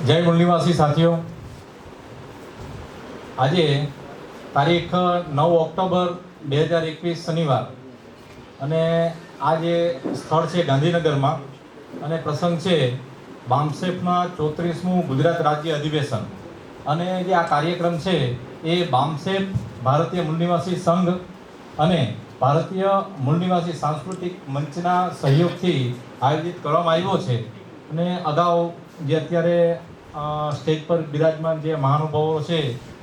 જય મૂળનિવાસી સાથીઓ, આજે તારીખ 9 ઓક્ટોબર 2021 શનિવાર અને આ જે સ્થળ છે ગાંધીનગરમાં અને પ્રસંગ છે બામસેફના 34મું ગુજરાત રાજ્ય અધિવેશન. અને જે આ કાર્યક્રમ છે એ બામસેફ ભારતીય મૂળનિવાસી સંઘ અને ભારતીય મૂળનિવાસી સાંસ્કૃતિક મંચના સહયોગથી આયોજિત કરવામાં આવ્યો છે. અને અગાઉ જે અત્યારે સ્ટેજ પર બિરાજમાન જે મહાનુભાવો છે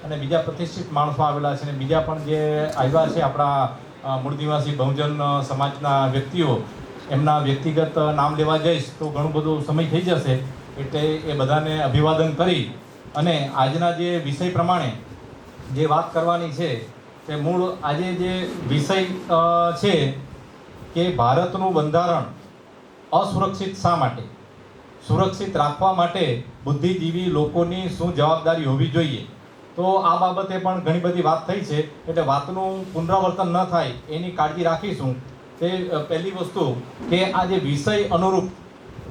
અને બીજા પ્રતિષ્ઠિત માણસો આવેલા છે અને બીજા પણ જે આવ્યા છે આપણા મૂળ નિવાસી બહુજન સમાજના વ્યક્તિઓ, એમના વ્યક્તિગત નામ લેવા જઈશ તો ઘણું બધું સમય થઈ જશે, એટલે એ બધાને અભિવાદન કરી અને આજના જે વિષય પ્રમાણે જે વાત કરવાની છે તે મૂળ આજે જે વિષય છે કે ભારતનું બંધારણ અસુરક્ષિત શા માટે, સુરક્ષિત રાખવા માટે બુદ્ધિજીવી લોકોની શું જવાબદારી હોવી જોઈએ. તો આ બાબતે પણ ઘણી બધી વાત થઈ છે, એટલે વાતનું પુનરાવર્તન ન થાય એની કાળજી રાખીશું. તે પહેલી વસ્તુ કે આ જે વિષય અનુરૂપ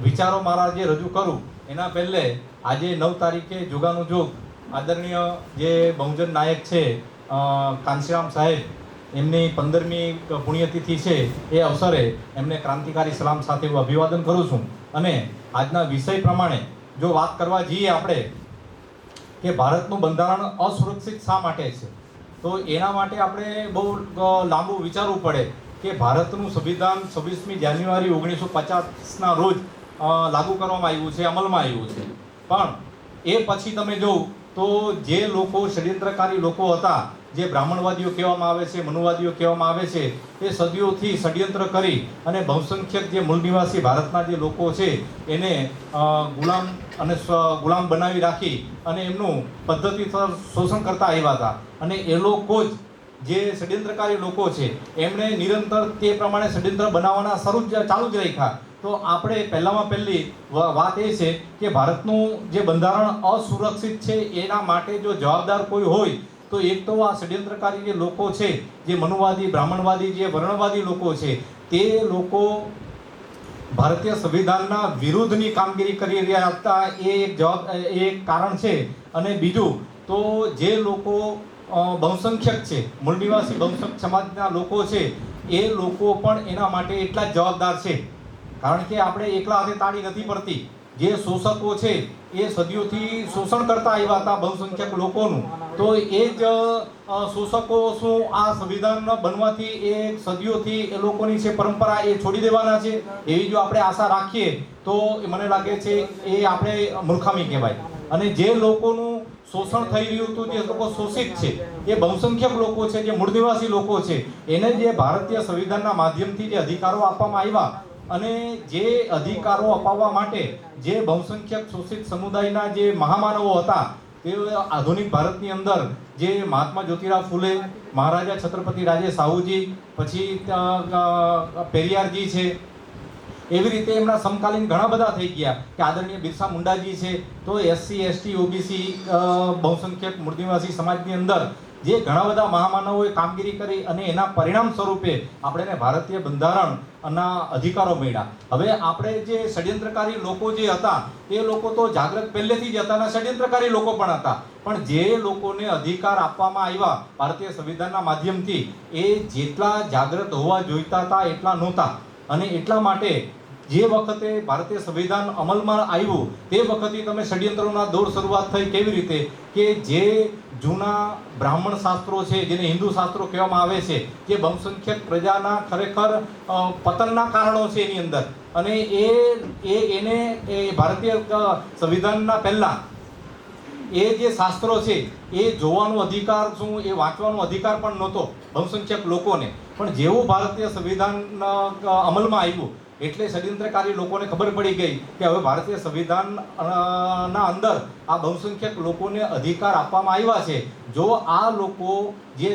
વિચારો મારા જે રજૂ કરું એના પહેલે આજે 9 તારીખે જોગાનું જોગ આદરણીય જે બહુજન નાયક છે કાંશીરામ સાહેબ, એમની 15મી પુણ્યતિથિ છે, એ અવસરે એમને ક્રાંતિકારી સલામ સાથે હું અભિવાદન કરું છું. અને આજના વિષય પ્રમાણે જો વાત કરવા જઈએ આપણે કે ભારતનું બંધારણ અસુરક્ષિત શા માટે છે, તો એના માટે આપણે બહુ લાંબુ વિચારવું પડે કે ભારતનું સંવિધાન 26મી જાન્યુઆરી 1950ના રોજ લાગુ કરવામાં આવ્યું છે, અમલમાં આવ્યું છે. પણ એ પછી તમે જોવ તો જે લોકો ષડયંત્રકારી લોકો હતા, જે બ્રાહ્મણવાદીઓ કહેવામાં આવે છે, મનુવાદીઓ કહેવામાં આવે છે, એ સદીઓથી ષડયંત્ર કરી અને બહુસંખ્યક જે મૂળ નિવાસી ભારતના જે લોકો છે એને ગુલામ બનાવી રાખી અને એમનું પદ્ધતિસર શોષણ કરતા આવ્યા હતા. અને એ લોકો જ જે ષડયંત્રકારી લોકો છે એમણે નિરંતર તે પ્રમાણે ષડયંત્ર બનાવવાના ચાલુ જ રાખ્યા. તો આપણે પહેલામાં પહેલી વાત એ છે કે ભારતનું જે બંધારણ અસુરક્ષિત છે એના માટે જો જવાબદાર કોઈ હોય તો એક તો આ ષડયંત્રકારી જે લોકો છે, જે મનુવાદી, બ્રાહ્મણવાદી, જે વર્ણવાદી લોકો છે, તે લોકો ભારતીય સંવિધાનના વિરુદ્ધની કામગીરી કરી રહ્યા હતા, એ એક કારણ છે. અને બીજું તો જે લોકો બહુસંખ્યક છે, મૂળ નિવાસી બહુસંખ્યક સમાજના લોકો છે, એ લોકો પણ એના માટે એટલા જ જવાબદાર છે. કારણ કે આપણે એકલા હાથે તાળી નથી પડતી. જે શોષકો છે એ સદીઓથી શોષણ કરતા આવ્યા હતા બહુસંખ્યક લોકોનું, તો એ જ શોષકો શું આ સંવિધાન બનવાથી એ સદીઓથી એ લોકોની છે પરંપરા એ છોડી દેવાના છે, એવી જો આપણે આશા રાખીએ તો મને લાગે છે એ આપણે મૂર્ખામી કહેવાય. અને જે લોકોનું શોષણ થઈ રહ્યું હતું, જે લોકો શોષિત છે, એ બહુસંખ્યક લોકો છે, જે મૂળ નિવાસી લોકો છે, એને જે ભારતીય સંવિધાનના માધ્યમથી જે અધિકારો આપવામાં આવ્યા અને જે અધિકારો અપાવવા માટે જે બહુસંખ્યક શોષિત સમુદાયના જે મહામાનવો હતા, તે આધુનિક ભારતની અંદર જે મહાત્મા જ્યોતિરાવ ફૂલે, મહારાજા છત્રપતિ રાજે સાહુજી, પછી પેરિયારજી છે, એવી રીતે એમના સમકાલીન ઘણા બધા થઈ ગયા કે આદરણીય બિરસા મુંડાજી છે. તો SC, ST, OBC બહુસંખ્યક મૂળ નિવાસી સમાજની અંદર જે ઘણા બધા મહામાનવોએ કામગીરી કરી અને એના પરિણામ સ્વરૂપે આપણે ભારતીય બંધારણના અધિકારો મળ્યા. હવે આપણે જે ષડયંત્રકારી લોકો જે હતા એ લોકો તો જાગૃત પહેલેથી જ હતા અને ષડયંત્રકારી લોકો પણ હતા, પણ જે લોકોને અધિકાર આપવામાં આવ્યા ભારતીય સંવિધાનના માધ્યમથી એ જેટલા જાગૃત હોવા જોઈતા હતા એટલા નહોતા. અને એટલા માટે જે વખતે ભારતીય સંવિધાન અમલમાં આવ્યું તે વખતે તમે ષડયંત્રોના દોર શરૂઆત થઈ. કેવી રીતે કે જે જૂના બ્રાહ્મણ શાસ્ત્રો છે, જેને હિન્દુ શાસ્ત્રો કહેવામાં આવે છે, જે બહુસંખ્યક પ્રજાના ખરેખર પતનના કારણો છે એની અંદર, અને એને ભારતીય સંવિધાનના પહેલા એ જે શાસ્ત્રો છે એ જોવાનો અધિકાર શું, એ વાંચવાનો અધિકાર પણ નહોતો બહુસંખ્યક લોકોને. પણ જેવું ભારતીય સંવિધાન અમલમાં આવ્યું એટલે ષડયંત્રકારી લોકોને ખબર પડી ગઈ કે હવે ભારતીય સંવિધાનના અંદર આ બહુસંખ્યક લોકોને અધિકાર આપવામાં આવ્યા છે. જો આ લોકો જે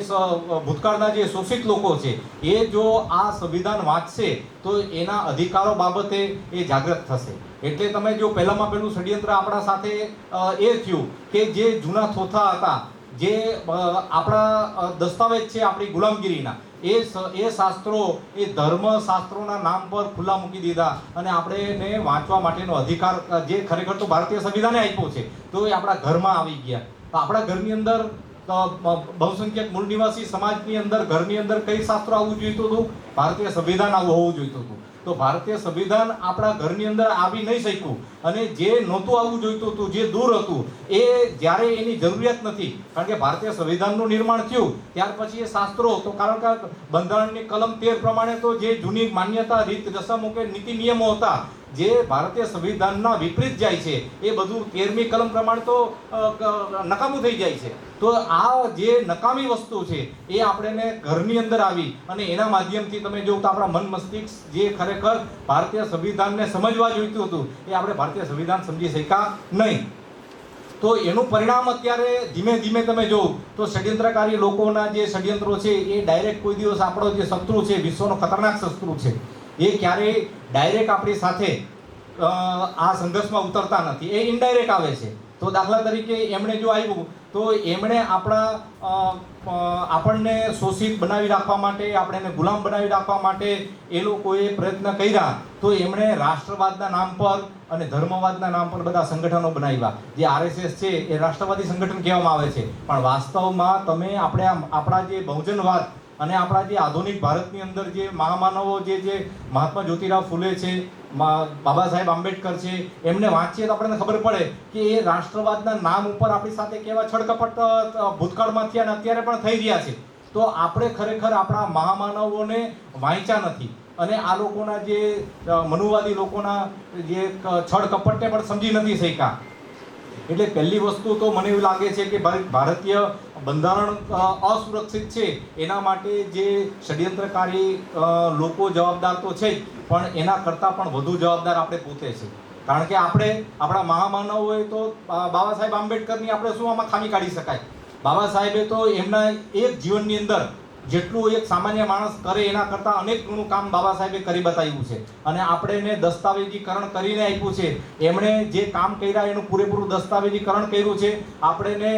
ભૂતકાળના જે શોષિત લોકો છે એ જો આ સંવિધાન વાંચશે તો એના અધિકારો બાબતે એ જાગૃત થશે. એટલે તમે જો પહેલામાં પહેલું ષડયંત્ર આપણા સાથે એ થયું કે જે જૂના થોથા હતા, જે આપણા દસ્તાવેજ છે આપણી ગુલામગીરીના, એ શાસ્ત્રો એ ધર્મશાસ્ત્રોના નામ પર ખુલ્લા મૂકી દીધા અને આપણે એને વાંચવા માટેનો અધિકાર જે ખરેખર તો ભારતીય સંવિધાને આપ્યો છે તો એ આપણા ઘરમાં આવી ગયા. તો આપણા ઘરની અંદર બહુસંખ્યક મૂળ નિવાસી સમાજની અંદર ઘરની અંદર કઈ શાસ્ત્રો આવવું જોઈતું હતું? ભારતીય સંવિધાન આવું હોવું જોઈતું હતું. તો ભારતીય સંવિધાન આપણા ઘરની અંદર આવી નહીં શક્યું અને જે નહોતું આવવું જોઈતું હતું, જે દૂર હતું, એ જ્યારે એની જરૂરિયાત નથી, કારણ કે ભારતીય સંવિધાનનું નિર્માણ થયું ત્યાર પછી એ શાસ્ત્રો તો કારણ કે બંધારણની કલમ 13 પ્રમાણે તો જે જૂની માન્યતા રીત રસમો કે નીતિ નિયમો હતા જે ભારતીય સંવિધાનના વિપરીત જાય છે એ બધું 13મી કલમ પ્રમાણે તો નકામું થઈ જાય છે. તો આ જે નકામી વસ્તુ છે એ આપણે ઘરની અંદર આવી અને એના માધ્યમથી તમે જો તો આપણા મન મસ્તિષ્ક જે ખરેખર ભારતીય સંવિધાનને સમજવા જોઈતું હતું એ આપણે ભારતીય સંવિધાન સમજી શક્યા નહીં. તો એનું પરિણામ અત્યારે ધીમે ધીમે તમે જો તો ષડયંત્રકારી લોકોના જે ષડયંત્રો છે એ ડાયરેક્ટ કોઈ દિવસ આપણો જે શત્રુ છે, વિશ્વનો ખતરનાક શત્રુ છે, એ ક્યારેય ડાયરેક્ટ આપણી સાથે આ સંઘર્ષમાં ઉતરતા નથી, એ ઇનડાયરેક્ટ આવે છે. તો દાખલા તરીકે એમણે જો આવ્યું તો એમણે આપણને શોષિત બનાવી રાખવા માટે, આપણને ગુલામ બનાવી રાખવા માટે એ લોકોએ પ્રયત્ન કર્યા. તો એમણે રાષ્ટ્રવાદના નામ પર અને ધર્મવાદના નામ પર બધા સંગઠનો બનાવ્યા. જે RSS છે એ રાષ્ટ્રવાદી સંગઠન કહેવામાં આવે છે, પણ વાસ્તવમાં તમે આપણા જે બહુજનવાદ અને આપણા જે આધુનિક ભારતની અંદર જે મહામાનવો જે મહાત્મા જ્યોતિરાવ ફૂલે છે, બાબા સાહેબ આંબેડકર છે, એમને વાંચીએ તો આપણને ખબર પડે કે એ રાષ્ટ્રવાદના નામ ઉપર આપણી સાથે કેવા છળકપટ ભૂતકાળમાં થયા અને અત્યારે પણ થઈ રહ્યા છે. તો આપણે ખરેખર આપણા મહામાનવોને વાંચ્યા નથી અને આ લોકોના જે મનુવાદી લોકોના જે છળકપટને પણ સમજી નથી શક્યા. એટલે પહેલી વસ્તુ તો મને એવું લાગે છે કે ભારતીય બંધારણ અસુરક્ષિત છે એના માટે જે ષડયંત્રકારી લોકો જવાબદાર તો છે જ, પણ એના કરતાં પણ વધુ જવાબદાર આપણે પોતે છે. કારણ કે આપણે આપણા મહામાનવોએ તો બાબા સાહેબ આંબેડકરની આપણે શું આમાં ખામી કાઢી શકાય? બાબા સાહેબે તો એમના એક જીવનની અંદર જેટલું એક સામાન્ય માણસ કરે એના કરતાં અનેક ગણું કામ બાબા સાહેબે કરી બતાવ્યું છે અને આપણે એને દસ્તાવેજીકરણ કરીને આપ્યું છે. એમણે જે કામ કર્યા એનું પૂરેપૂરું દસ્તાવેજીકરણ કર્યું છે. આપણે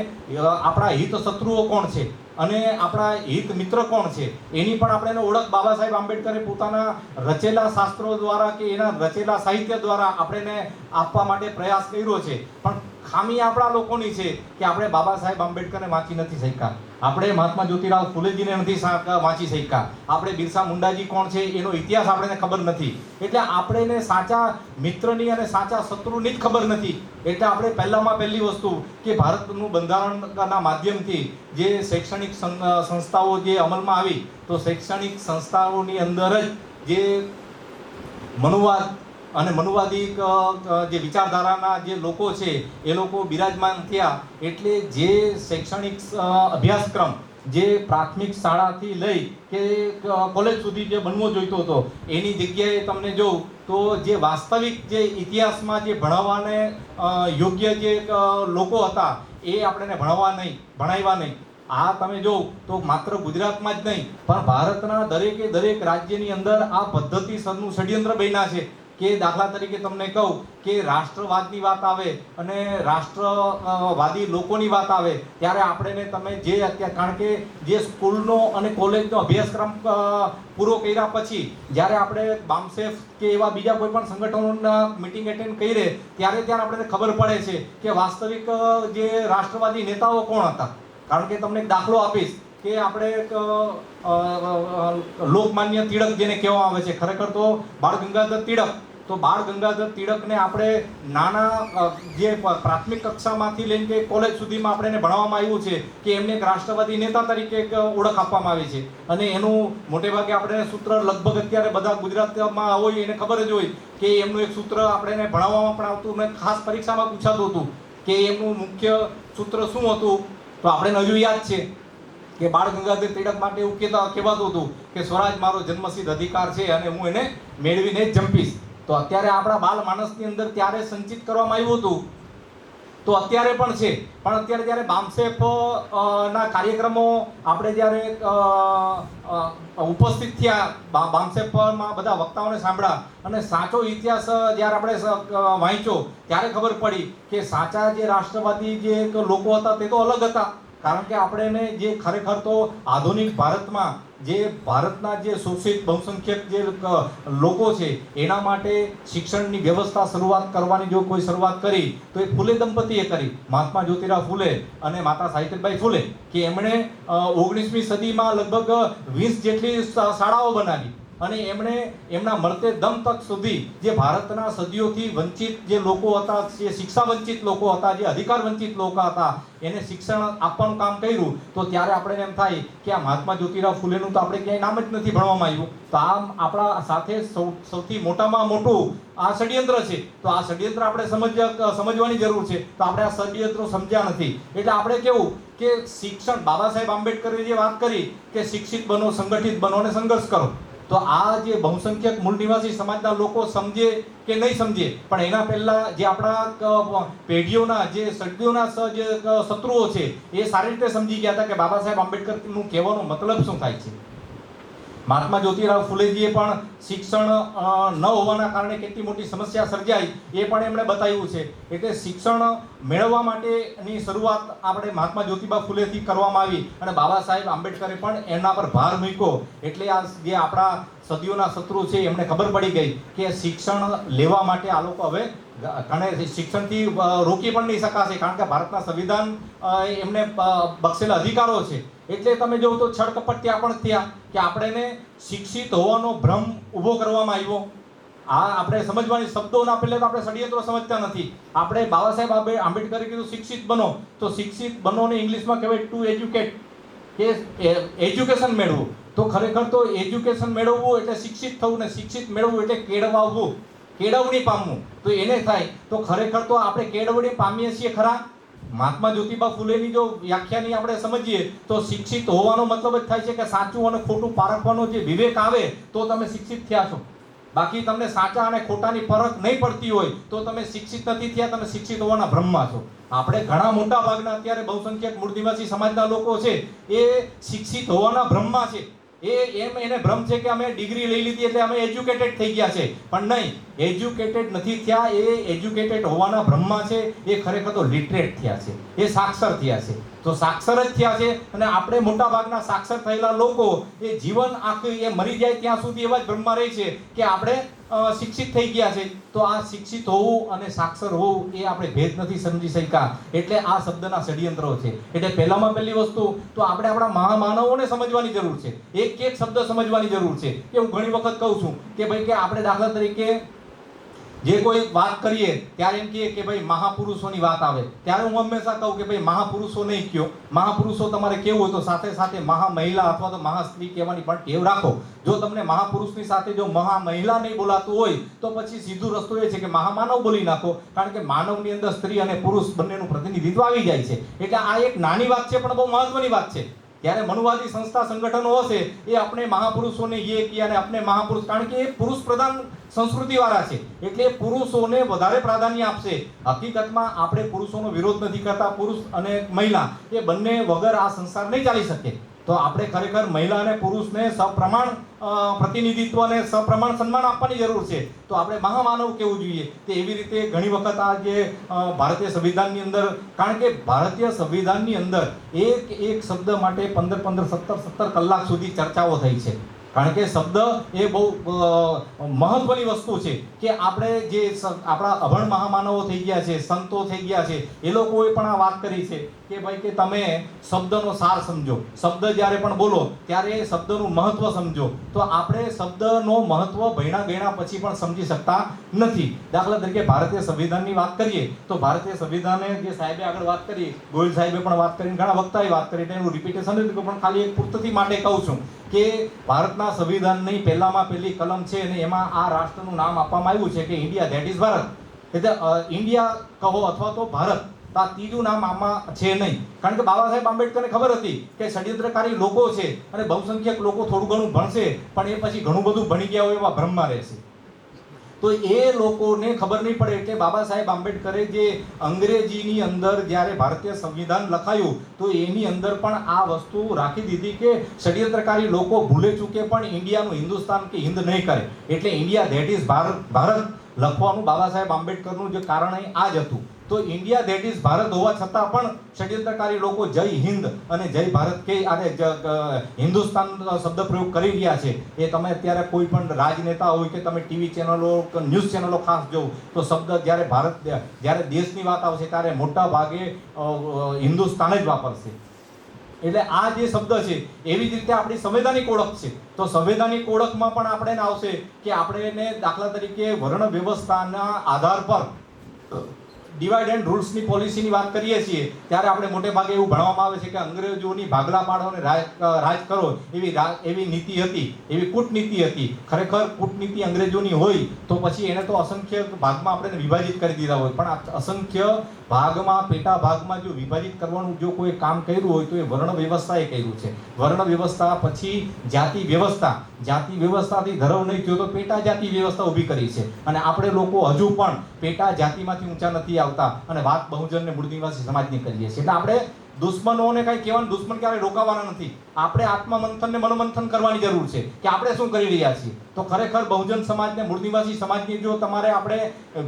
આપણા હિત શત્રુઓ કોણ છે અને આપણા હિત મિત્ર કોણ છે એની પણ આપણે ઓળખ બાબા સાહેબ આંબેડકરે પોતાના રચેલા શાસ્ત્રો દ્વારા કે એના રચેલા સાહિત્ય દ્વારા આપણે આપવા માટે પ્રયાસ કર્યો છે. પણ ખામી આપણા લોકોની છે કે આપણે બાબા સાહેબ આંબેડકરને વાંચી નથી શક્યા, આપણે મહાત્મા જ્યોતિરાવ ફૂલેજીને નથી વાંચી શક્યા, આપણે બિરસા મુંડાજી કોણ છે એનો ઇતિહાસ આપણને ખબર નથી. એટલે આપણે સાચા મિત્રની અને સાચા શત્રુની જ ખબર નથી. એટલે આપણે પહેલી વસ્તુ કે ભારતનું બંધારણના માધ્યમથી જે શૈક્ષણિક સંસ્થાઓ જે અમલમાં આવી તો શૈક્ષણિક સંસ્થાઓની અંદર જ જે મનુવાદ અને મનુવાદી જે વિચારધારાના જે લોકો છે એ લોકો બિરાજમાન થયા. એટલે જે શૈક્ષણિક અભ્યાસક્રમ જે પ્રાથમિક શાળાથી લઈ કે કોલેજ સુધી જે બનવો જોઈતો હતો એની જગ્યાએ તમને જોઉં તો જે વાસ્તવિક જે ઇતિહાસમાં જે ભણાવવાને યોગ્ય જે લોકો હતા એ આપણને ભણાવ્યા નહીં. આ તમે જો તો માત્ર ગુજરાતમાં જ નહીં પણ ભારતના દરેક રાજ્યની અંદર આ પદ્ધતિસરનું ષડયંત્ર બન્યા છે. કે દાખલા તરીકે તમને કહું કે રાષ્ટ્રવાદની વાત આવે અને રાષ્ટ્રવાદી લોકોની વાત આવે ત્યારે આપણે તમે જે અત્યારે કારણ કે જે સ્કૂલનો અને કોલેજનો અભ્યાસક્રમ પૂરો કર્યા પછી જ્યારે આપણે બામસેફ કે એવા બીજા કોઈ પણ સંગઠનોના મિટિંગ એટેન્ડ કરીએ ત્યારે આપણને ખબર પડે છે કે વાસ્તવિક જે રાષ્ટ્રવાદી નેતાઓ કોણ હતા. કારણ કે તમને એક દાખલો આપીશ કે આપણે લોકમાન્ય તિલક જેને કહેવામાં આવે છે, ખરેખર તો બાળ ગંગાધર તિલક. તો બાળ ગંગાધર તિલકને આપણે નાના જે પ્રાથમિક કક્ષામાંથી લઈને કે કોલેજ સુધીમાં આપણે એને ભણાવવામાં આવ્યું છે કે એમને એક રાષ્ટ્રવાદી નેતા તરીકે એક ઓળખ આપવામાં આવી છે અને એનું મોટે ભાગે આપણે સૂત્ર લગભગ અત્યારે બધા ગુજરાતમાં હોય એને ખબર જ હોય કે એમનું એક સૂત્ર આપણે ભણાવવામાં પણ આવતું અને ખાસ પરીક્ષામાં પૂછાતું હતું કે એમનું મુખ્ય સૂત્ર શું હતું. તો આપણે હજુ યાદ છે કે બાળ ગંગાધર તિલક માટે એવું કહેવાતું હતું કે સ્વરાજ મારો જન્મસિદ્ધ અધિકાર છે અને હું એને મેળવીને જ જંપીશ. તો અત્યારે આપણા બાલ માનસની અંદર ત્યારે સંચિત કરવામાં આવ્યું હતું તો અત્યારે પણ છે. પણ અત્યારે જ્યારે બામસેફ ના કાર્યક્રમો આપણે જ્યારે ઉપસ્થિત થયા, બામસેફમાં બધા વક્તાઓને સાંભળ્યા અને સાચો ઇતિહાસ જ્યારે આપણે વાંચ્યો ત્યારે ખબર પડી કે સાચા જે રાષ્ટ્રવાદી જે લોકો હતા તે તો અલગ હતા. કારણ કે આપણે એને જે ખરેખર તો આધુનિક ભારતમાં જે ભારતના જે શોષિત બહુસંખ્યક જે લોકો છે એના માટે શિક્ષણની વ્યવસ્થા શરૂઆત કરવાની જો કોઈ શરૂઆત કરી તો એ ફૂલે દંપતીએ કરી, મહાત્મા જ્યોતિરાવ ફૂલે અને માતા સાવિત્રીબાઈ ફૂલે, કે એમણે 19મી સદીમાં લગભગ 20 જેટલી શાળાઓ બનાવી અને એમણે એમના મળતે દમ તક સુધી જે ભારતના સદીઓથી વંચિત જે લોકો હતા, જે શિક્ષા વંચિત લોકો હતા, જે અધિકાર વંચિત લોકો હતા, એને શિક્ષણ આપવાનું કામ કર્યું. તો ત્યારે આપણે એમ થાય કે આ મહાત્મા જ્યોતિરાવ ફૂલેનું તો આપણે ક્યાંય નામ જ નથી ભણવામાં આવ્યું. તો આ આપણા સાથે સૌથી મોટામાં મોટું આ ષડયંત્ર છે. તો આ ષડયંત્ર આપણે સમજવાની જરૂર છે. તો આપણે આ ષડયંત્રો સમજ્યા નથી. એટલે આપણે કેવું કે શિક્ષણ, બાબા સાહેબ આંબેડકરે જે વાત કરી કે શિક્ષિત બનો, સંગઠિત બનો અને સંઘર્ષ કરો, તો આ જે બહુસંખ્યક મૂળ નિવાસી સમાજના લોકો સમજે કે નહીં સમજે, પણ એના પહેલા જે આપણા પેઢીઓના જે સદીઓના જે શત્રુઓ છે એ સારી રીતે સમજી ગયા હતા કે બાબા સાહેબ આંબેડકરનું કહેવાનો મતલબ શું થાય છે. મહાત્મા જ્યોતિરાવ ફૂલેજીએ પણ શિક્ષણ ન હોવાના કારણે કેટલી મોટી સમસ્યા સર્જાઈ એ પણ એમણે બતાવ્યું છે. એટલે શિક્ષણ મેળવવા માટેની શરૂઆત આપણે મહાત્મા જ્યોતિબા ફૂલેથી કરવામાં આવી અને બાબા સાહેબ આંબેડકરે પણ એના પર ભાર મૂક્યો. એટલે આ જે આપણા સદીઓના શત્રુ છે એમને ખબર પડી ગઈ કે શિક્ષણ લેવા માટે આ લોકો હવે ઘણે શિક્ષણથી રોકી પણ નહીં શકાશે, કારણ કે ભારતના સંવિધાન એમને બક્ષેલા અધિકારો છે. એટલે તમે જોવો તો છળકપટ ત્યાં પણ થયા કે આપણે શિક્ષિત હોવાનો ભ્રમ ઊભો કરવામાં આવ્યો. આ આપણે સમજવાની શબ્દોના પહેલા તો આપણે ષડયંત્રો સમજતા નથી. આપણે બાબા સાહેબ આંબેડકરે કીધું શિક્ષિત બનો, તો શિક્ષિત બનો ને ઇંગ્લિશમાં કહેવાય ટુ એજ્યુકેટ, કે એજ્યુકેશન મેળવવું. તો ખરેખર તો એજ્યુકેશન મેળવવું એટલે શિક્ષિત થવું, ને શિક્ષિત મેળવવું એટલે કેળવાવવું, કેળવણી પામવું. તો એને થાય તો ખરેખર તો આપણે કેળવણી પામીએ છીએ ખરા. મહાત્મા જ્યોતિબા ફૂલેની જો વ્યાખ્યાની આપણે સમજીએ તો શિક્ષિત હોવાનો મતલબ જ થાય છે કે સાચું અને ખોટું પારખવાનો જે વિવેક આવે તો તમે શિક્ષિત થયા છો. બાકી તમને સાચા અને ખોટાની ફરક નહીં પડતી હોય તો તમે શિક્ષિત નથી થયા, તમે શિક્ષિત હોવાના ભ્રમમાં છો. આપણે ઘણા મોટા ભાગના અત્યારે બહુસંખ્યક મૂળ નિવાસી સમાજના લોકો છે એ શિક્ષિત હોવાના ભ્રમમાં છે. એને ભ્રમ છે કે અમે ડિગ્રી લઈ લીધી એટલે અમે એજ્યુકેટેડ થઈ ગયા છે, પણ નહીં, એજ્યુકેટેડ નથી થયા. એ એજ્યુકેટેડ હોવાના ભ્રમમાં છે. એ ખરેખર તો લિટરેટ થયા છે, એ સાક્ષર થયા છે. તો સાક્ષર જ થયા છે. અને આપણે મોટા ભાગના સાક્ષર થયેલા લોકો એ જીવન આખું એ મરી જાય ત્યાં સુધી એવા જ ભ્રમમાં રહે છે કે આપણે શિક્ષિત થઈ ગયા છે. તો આ શિક્ષિત હોવું અને સાક્ષર હોવું એ આપણે ભેદ નથી સમજી શક્યા. એટલે આ શબ્દના ષડયંત્રો છે. એટલે પહેલામાં પહેલી વસ્તુ તો આપણે આપણા મહામાનવોને સમજવાની જરૂર છે. એક એક શબ્દ સમજવાની જરૂર છે. કે હું ઘણી વખત કહું છું કે ભાઈ કે આપણે દાખલા તરીકે જે કોઈ વાત કરીએ ત્યારે એમ કહીએ કે ભાઈ મહાપુરુષોની વાત આવે ત્યારે હું હંમેશા કહું કે ભાઈ મહાપુરુષો નહીં કહો. મહાપુરુષો તમારે કેવું હોય તો સાથે સાથે મહામહિલા અથવા તો મહાસ્ત્રી કહેવાની પણ ટેવ રાખો. જો તમને મહાપુરુષની સાથે જો મહામહિલા નહીં બોલાતું હોય તો પછી સીધો રસ્તો એ છે કે મહામાનવ બોલી નાખો, કારણ કે માનવની અંદર સ્ત્રી અને પુરુષ બંનેનું પ્રતિનિધિત્વ આવી જાય છે. એટલે આ એક નાની વાત છે પણ બહુ મહત્વની વાત છે. ત્યારે મનુવાદી સંસ્થા સંગઠનો હશે એ આપણે મહાપુરુષોને એ કહે અને આપણે મહાપુરુષ, કારણ કે એ પુરુષ પ્રધાન સંસ્કૃતિ વાળા છે એટલે પુરુષોને વધારે પ્રાધાન્ય આપશે. હકીકતમાં આપણે પુરુષોનો વિરોધ નથી કરતા. પુરુષ અને મહિલા એ બંને વગર આ સંસાર નહીં ચાલી શકે. તો આપણે ખરેખર મહિલા અને પુરુષને સપ્રમાણ પ્રતિનિધિત્વ અને સપ્રમાણ સન્માન આપવાની જરૂર છે. તો આપણે મહામાનવ કહેવું જોઈએ. તે એવી રીતે ઘણી વખત આ જે ભારતીય સંવિધાનની અંદર, કારણ કે ભારતીય સંવિધાનની અંદર એક શબ્દ માટે 15-17 કલાક સુધી ચર્ચાઓ થઈ છે. કારણ કે શબ્દ એ બહુ મહત્વની વસ્તુ છે કે આપણે જે આપણા અભણ મહામાનવો થઈ ગયા છે, સંતો થઈ ગયા છે, એ લોકોએ પણ આ વાત કરી છે કે ભાઈ કે તમે શબ્દનો સાર સમજો. શબ્દ જ્યારે પણ બોલો ત્યારે શબ્દનું મહત્વ સમજો. તો આપણે શબ્દનો મહત્વ ભણ્યા ગણ્યા પછી પણ સમજી શકતા નથી. દાખલા તરીકે ભારતીય સંવિધાનની વાત કરીએ તો ભારતીય સંવિધાને જે સાહેબે આગળ વાત કરી, ગોયલ સાહેબે પણ વાત કરીને ઘણા વક્તાએ વાત કરી, એનું રિપીટેશન નથી, પણ ખાલી એક પૂર્તતી માટે કહું છું કે ભારતના સંવિધાનની પહેલામાં પહેલી કલમ છે અને એમાં આ રાષ્ટ્રનું નામ આપવામાં આવ્યું છે કે ઇન્ડિયા, ધેટ ઇઝ ભારત. એટલે ઇન્ડિયા કહો અથવા તો ભારત, આ ત્રીજું નામ આમાં છે નહીં. કારણ કે બાબા સાહેબ આંબેડકરને ખબર હતી કે ષડયંત્રકારી લોકો છે અને બહુસંખ્યક લોકો થોડું ઘણું ભણશે પણ એ પછી ઘણું બધું ભણી ગયા હોય એવા ભ્રમમાં રહેશે. તો એ લોકોને ખબર નહીં પડે. એટલે બાબા સાહેબ આંબેડકરે જે અંગ્રેજીની અંદર જ્યારે ભારતીય સંવિધાન લખાયું તો એની અંદર પણ આ વસ્તુ રાખી દીધી કે ષડયંત્રકારી લોકો ભૂલે ચૂકે પણ ઇન્ડિયાનું હિન્દુસ્તાન કે હિન્દ નહીં કરે. એટલે ઇન્ડિયા, ધેટ ઇઝ ભારત લખવાનું બાબા સાહેબ આંબેડકરનું જે કારણ આ જ હતું તો ઇન્ડિયા ધેટ ઇઝ ભારત હોવા છતાં પણ ષડયંત્રકારી લોકો જય હિન્દ અને જય ભારત કે અને હિન્દુસ્તાન શબ્દ પ્રયોગ કરી રહ્યા છે. એ તમે અત્યારે કોઈ પણ રાજનેતા હોય કે તમે ટીવી ચેનલો ન્યૂઝ ચેનલો ખાસ જોવો તો શબ્દ જ્યારે દેશની વાત આવશે ત્યારે મોટા ભાગે હિન્દુસ્તાન જ વાપરશે. એટલે આ જે શબ્દ છે એવી જ રીતે આપણી સંવૈધાનિક ઓળખ છે. તો સંવૈધાનિક ઓળખમાં પણ આપણે આવશે કે આપણે દાખલા તરીકે વર્ણ વ્યવસ્થાના આધાર પર ડિવાઇડ એન્ડ રૂલ્સની પોલિસીની વાત કરીએ છીએ ત્યારે આપણે મોટે ભાગે એવું ભણવામાં આવે છે કે અંગ્રેજોની ભાગલા પાડો અને રાજ કરો એવી નીતિ હતી, એવી કૂટનીતિ હતી. ખરેખર કૂટનીતિ અંગ્રેજોની હોય તો પછી એને તો અસંખ્ય ભાગમાં આપણે વિભાજિત કરી દીધા હોય, પણ અસંખ્ય ભાગમાં પેટા ભાગમાં જો વિભાજિત કરવાનું જો કોઈ કામ કર્યું હોય તો એ વર્ણ વ્યવસ્થાએ કર્યું છે. વર્ણ વ્યવસ્થા પછી જાતિ વ્યવસ્થાથી ધરવ નહીં થયો તો પેટા જાતિ વ્યવસ્થા ઊભી કરી છે. અને આપણે લોકો હજુ પણ પેટા જાતિમાંથી ઊંચા નથી આવતા અને વાત બહુજન ને મૂળ નિવાસી સમાજની કરીએ છીએ. એટલે આપણે દુશ્મનોને કઈ કહેવાનું, દુશ્મન ક્યારે રોકાવાના નથી. આપણે આત્મમંથન ને મનોમંથન કરવાની જરૂર છે કે આપણે શું કરી રહ્યા છીએ. તો ખરેખર બહુજન સમાજ ને મૂળ નિવાસી સમાજની જો તમારે આપણે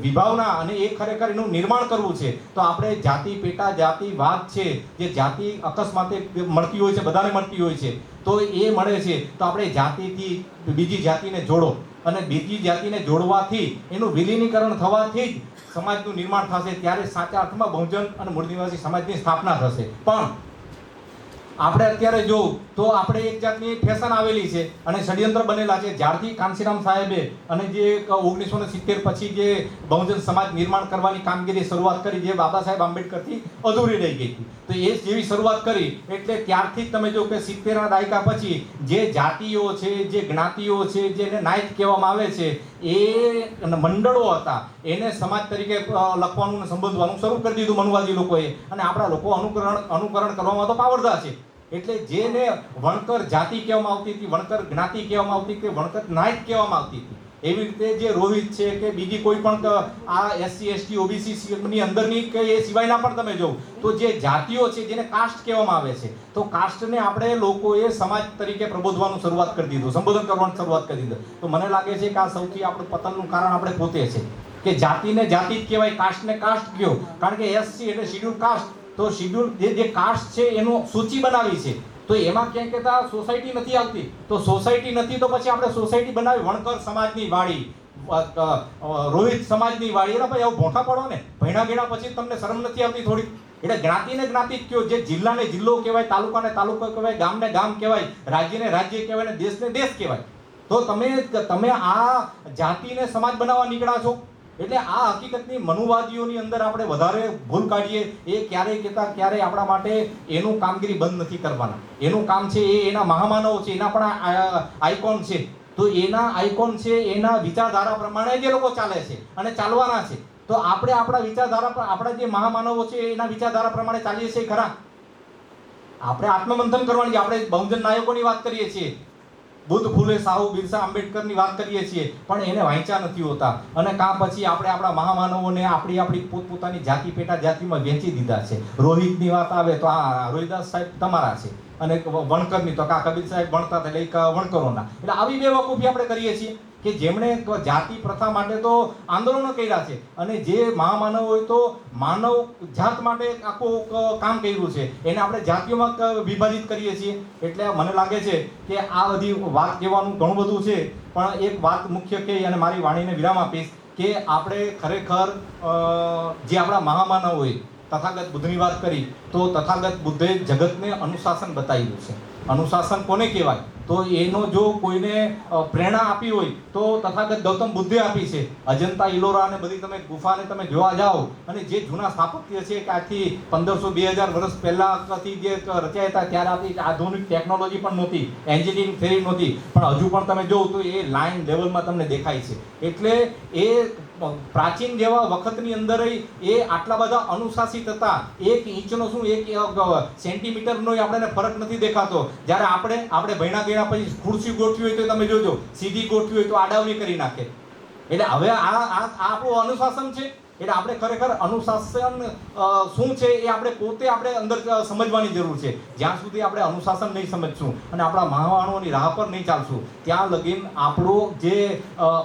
વિભાવના અને એ ખરેખર એનું નિર્માણ કરવું છે તો આપણે જાતિ પેટા જાતિ વાત છે જે જાતિ અકસ્માતે મળતી હોય છે, બધાને મળતી હોય છે, તો એ મળે છે તો આપણે જાતિથી બીજી જાતિને જોડો અને બીજી જાતિને જોડવાથી એનું વિલીનીકરણ થવાથી જ સમાજનું નિર્માણ થશે. ત્યારે સાચા અર્થમાં બહુજન અને મૂળ નિવાસી સમાજની સ્થાપના થશે. પણ આપણે અત્યારે જોઉં તો આપણે એક જાતની ફેશન આવેલી છે અને ષડયંત્ર બનેલા છે. જ્યારથી કાંશીરામ સાહેબે અને જે 1970 પછી જે બહુજન સમાજ નિર્માણ કરવાની કામગીરી શરૂઆત કરી, જે બાબા સાહેબ આંબેડકરથી અધૂરી રહી ગઈ હતી, તો એ જેવી શરૂઆત કરી એટલે ત્યારથી જ તમે જો કે 70ના દાયકા પછી જે જાતિઓ છે, જે જ્ઞાતિઓ છે, જેને નાયત કહેવામાં આવે છે, એ મંડળો હતા એને સમાજ તરીકે લખવાનું અને સંબોધવાનું શરૂ કરી દીધું મનુવાદી લોકોએ. અને આપણા લોકો અનુકરણ કરવામાં તો પાવરદાર છે. એટલે જેને વણકર જાતિ કહેવામાં આવતી હતી, વણકર જ્ઞાતિ કહેવામાં આવતી હતી, વણકર નાયત કહેવામાં આવતી હતી, એવી રીતે જે રોહિત છે કે બીજી કોઈ પણ આ SC ST OBC ની અંદરની કે એ સિવાયના પણ તમે જો તો જે જાતિઓ છે જેને કાસ્ટ કહેવામાં આવે છે, તો કાસ્ટને આપણે લોકોએ સમાજ તરીકે પ્રબોધવાનું શરૂઆત કરી દીધું, સંબોધન કરવાની શરૂઆત કરી દીધું. તો મને લાગે છે કે આ સૌથી આપણું પતનનું કારણ આપણે પોતે છે કે જાતિને જાતિ જ કહેવાય, કાસ્ટને કાસ્ટ કયો. કારણ કે SC એટલે શિડ્યુલ કાસ્ટ, તો શિડ્યુલ જે કાસ્ટ છે એનું સૂચિ બનાવી છે, તો એમાં ક્યાંક કહેતા સોસાયટી નથી આવતી. તો સોસાયટી નથી તો પછી આપણે સોસાયટી બનાવી, વણકર સમાજની વાડી, રોહિત સમાજની વાડી. એટલે ભાઈ આવું ભોંઠા પડો ને, ભણ્યા ગેણા પછી તમને શરમ નથી આવતી થોડી? એટલે જ્ઞાતિને જ્ઞાતિ જ કયો, જે જિલ્લાને જિલ્લો કહેવાય, તાલુકાને તાલુકો કહેવાય, ગામને ગામ કહેવાય, રાજ્યને રાજ્ય કહેવાય ને દેશને દેશ કહેવાય. તો તમે આ જાતિને સમાજ બનાવવા નીકળ્યા છો. એટલે આ હકીકતની મનુવાદીઓની અંદર આપણે વધારે ભૂલ કાઢીએ એ ક્યારેય કહેતા ક્યારેય આપણા માટે એનું કામગીરી બંધ નથી કરવાના. એનું કામ છે, એ એના મહામાનવ છે, એના પણ આઇકોન છે. તો એના આઇકોન છે, એના વિચારધારા પ્રમાણે જે લોકો ચાલે છે અને ચાલવાના છે. તો આપણે આપણા વિચારધારા પર, આપણા જે મહામાનવો છે એના વિચારધારા પ્રમાણે ચાલીએ છીએ ખરા? આપણે આત્મમંથન કરવાની. આપણે બહુજન નાયકોની વાત કરીએ છીએ, બુદ્ધ, ફૂલે, સાહુ, બિરસા આંબેડકરની વાત કરીએ છીએ, પણ એને વાંચ્યા નથી હોતા. અને કાં પછી આપણે આપણા મહામાનવોને આપણી પોતપોતાની જાતિ પેટા જાતિમાં વેચી દીધા છે. રોહિતની વાત આવે તો આ રોહિદાસ સાહેબ તમારા છે, અને વણકરની તો કા કબીર સાહેબ વણતા હતા એટલે વણકરોના. એટલે આવી બેવકૂફી આપણે કરીએ છીએ કે જેમણે જાતિ પ્રથા માટે તો આંદોલનો કર્યા છે અને જે મહામાનવ હોય તો માનવ જાત માટે આખું કામ કર્યું છે, એને આપણે જાતિઓમાં વિભાજિત કરીએ છીએ. એટલે મને લાગે છે કે આ બધી વાત કહેવાનું ઘણું બધું છે, પણ એક વાત મુખ્ય કહી અને મારી વાણીને વિરામ આપીશ કે આપણે ખરેખર જે આપણા મહામાનવ હોય, તથાગત બુદ્ધની વાત કરી તો તથાગત બુદ્ધે જગતને અનુશાસન બતાવ્યું છે. અનુશાસન કોને કહેવાય? તો એનો જો કોઈને પ્રેરણા આપી હોય તો તથાગત ગૌતમ બુદ્ધે આપી છે. અજંતા ઇલોરા અને બધી તમે ગુફાને તમે જોવા જાઓ અને જે જૂના સ્થાપત્ય છે કે આથી 1500-2000 વર્ષ પહેલાથી જે રચાયા હતા ત્યારે આપણી આધુનિક ટેકનોલોજી પણ નહોતી, એન્જિનિયરિંગ થિયરી નહોતી, પણ હજુ પણ તમે જોવો તો એ લાઈન લેવલમાં તમને દેખાય છે. એટલે એ પ્રાચીન જેવા વખતની અંદર એ આટલા બધા અનુશાસિત હતા. 1 ઇંચનો શું 1 સેન્ટીમીટરનો આપણને ફરક નથી દેખાતો. જ્યારે આપણે ભણ્યા ગયા પછી ખુરશી ગોઠવી હોય તો તમે જોજો, સીધી ગોઠવી હોય તો આડાવડી કરી નાખે. એટલે હવે આ આપણું અનુશાસન છે. એટલે આપણે ખરેખર અનુશાસન શું છે એ આપણે પોતે આપણે અંદર સમજવાની જરૂર છે. જ્યાં સુધી આપણે અનુશાસન નહીં સમજશું અને આપણા મહામાનવોની રાહ પર નહીં ચાલશું ત્યાં લગીન આપણો જે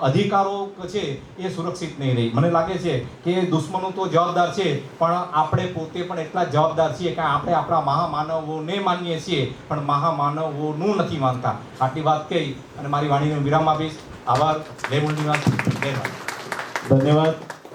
અધિકારો છે એ સુરક્ષિત નહીં રહી. મને લાગે છે કે દુશ્મનો તો જવાબદાર છે, પણ આપણે પોતે પણ એટલા જવાબદાર છીએ કે આપણે આપણા મહામાનવોને માનીએ છીએ પણ મહામાનવોનું નથી માનતા. આટલી વાત કહી અને મારી વાણીનો વિરામ આપીશ. આભાર. જય મૂળ નિવાસ. જય ભારત. ધન્યવાદ.